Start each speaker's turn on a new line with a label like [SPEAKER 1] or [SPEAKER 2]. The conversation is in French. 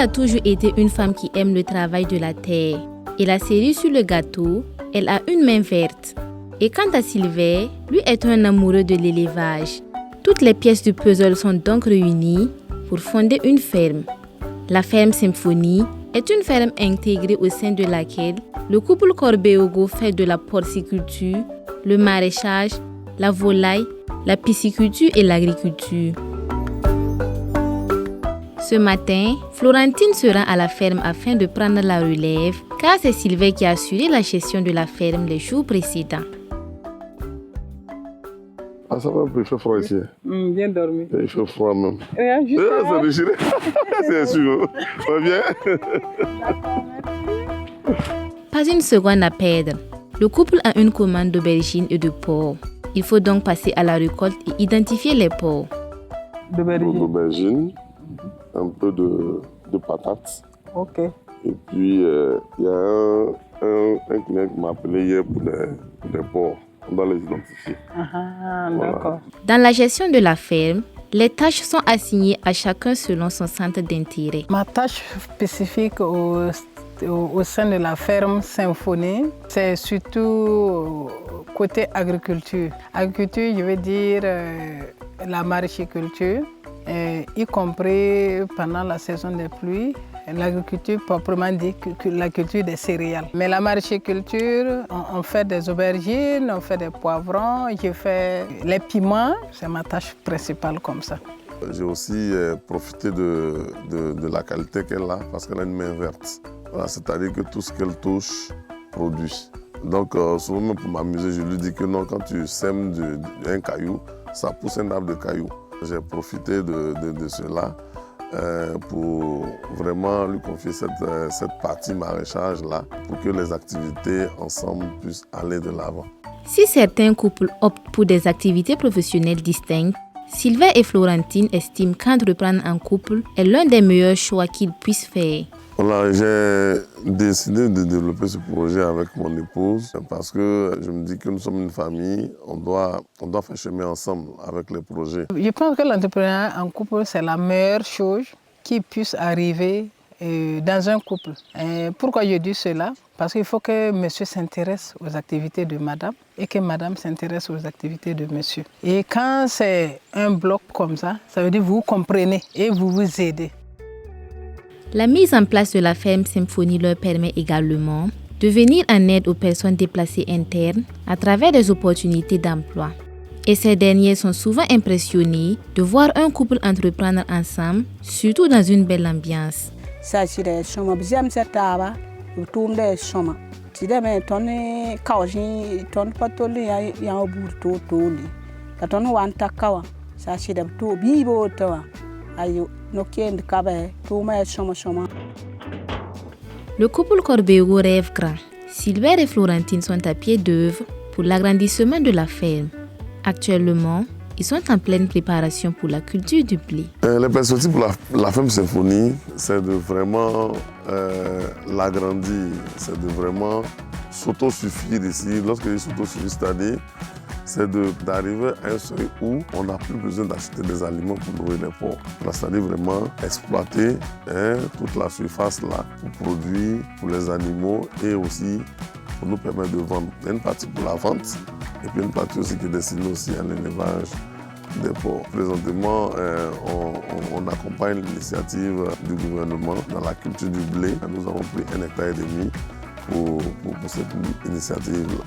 [SPEAKER 1] a toujours été une femme qui aime le travail de la terre. Et la cerise sur le gâteau, elle a une main verte. Et quant à Sylvain, lui est un amoureux de l'élevage. Toutes les pièces du puzzle sont donc réunies pour fonder une ferme. La ferme Symphonie est une ferme intégrée au sein de laquelle le couple Corbeaugo fait de la porciculture, le maraîchage, la volaille, la pisciculture et l'agriculture. Ce matin, Florentine se rend à la ferme afin de prendre la relève car c'est Sylvain qui a assuré la gestion de la ferme les jours précédents.
[SPEAKER 2] Ah, ça va, il fait froid ici.
[SPEAKER 3] Bien dormi.
[SPEAKER 2] Il fait froid même.
[SPEAKER 3] Juste
[SPEAKER 2] C'est déchiré. C'est sûr. Ça va bien.
[SPEAKER 1] Pas une seconde à perdre. Le couple a une commande d'aubergines et de porc. Il faut donc passer à la récolte et identifier les porcs.
[SPEAKER 2] D'aubergines, un peu de patates.
[SPEAKER 3] Ok.
[SPEAKER 2] Et puis, il y a un client qui m'a appelé hier pour les porcs. On doit les identifier.
[SPEAKER 3] D'accord.
[SPEAKER 2] Voilà.
[SPEAKER 1] Dans la gestion de la ferme, les tâches sont assignées à chacun selon son centre d'intérêt.
[SPEAKER 3] Ma tâche spécifique au sein de la ferme Symphonie, c'est surtout côté agriculture. Agriculture, je veux dire la maraîchiculture, y compris pendant la saison des pluies. L'agriculture proprement dit la culture des céréales. Mais la maraîchiculture, on fait des aubergines, on fait des poivrons, je fais les piments, c'est ma tâche principale comme ça.
[SPEAKER 2] J'ai aussi profité de la qualité qu'elle a parce qu'elle a une main verte. Voilà, c'est-à-dire que tout ce qu'elle touche produit. Donc souvent pour m'amuser, je lui dis que non, quand tu sèmes un caillou, ça pousse un arbre de caillou. J'ai profité de cela pour vraiment lui confier cette partie maraîchage-là pour que les activités ensemble puissent aller de l'avant.
[SPEAKER 1] Si certains couples optent pour des activités professionnelles distinctes, Sylvain et Florentine estiment qu'entreprendre en couple est l'un des meilleurs choix qu'ils puissent faire.
[SPEAKER 2] Voilà, j'ai décidé de développer ce projet avec mon épouse parce que je me dis que nous sommes une famille, on doit faire chemin ensemble avec les projets.
[SPEAKER 3] Je pense que l'entrepreneuriat en couple, c'est la meilleure chose qui puisse arriver dans un couple. Et pourquoi je dis cela? Parce qu'il faut que monsieur s'intéresse aux activités de madame et que madame s'intéresse aux activités de monsieur. Et quand c'est un bloc comme ça veut dire que vous comprenez et vous vous aidez.
[SPEAKER 1] La mise en place de la ferme Symphonie leur permet également de venir en aide aux personnes déplacées internes à travers des opportunités d'emploi. Et ces derniers sont souvent impressionnés de voir un couple entreprendre ensemble, surtout dans une belle ambiance. Le couple Corbeaugo rêve grand. Sylvain et Florentine sont à pied d'œuvre pour l'agrandissement de la ferme. Actuellement, ils sont en pleine préparation pour la culture du blé.
[SPEAKER 2] Les perspectives pour la ferme Symphonie, c'est de vraiment l'agrandir, c'est de vraiment s'autosuffire ici. Lorsque je dis s'autosuffire, c'est-à-dire c'est d'arriver à un seuil où on n'a plus besoin d'acheter des aliments pour nourrir les porcs. C'est-à-dire vraiment exploiter toute la surface là pour produire pour les animaux et aussi pour nous permettre de vendre. Il y a une partie pour la vente et puis une partie aussi qui est destinée aussi à l'élevage des porcs. Présentement, on accompagne l'initiative du gouvernement dans la culture du blé. Nous avons pris 1,5 hectare pour cette initiative-là.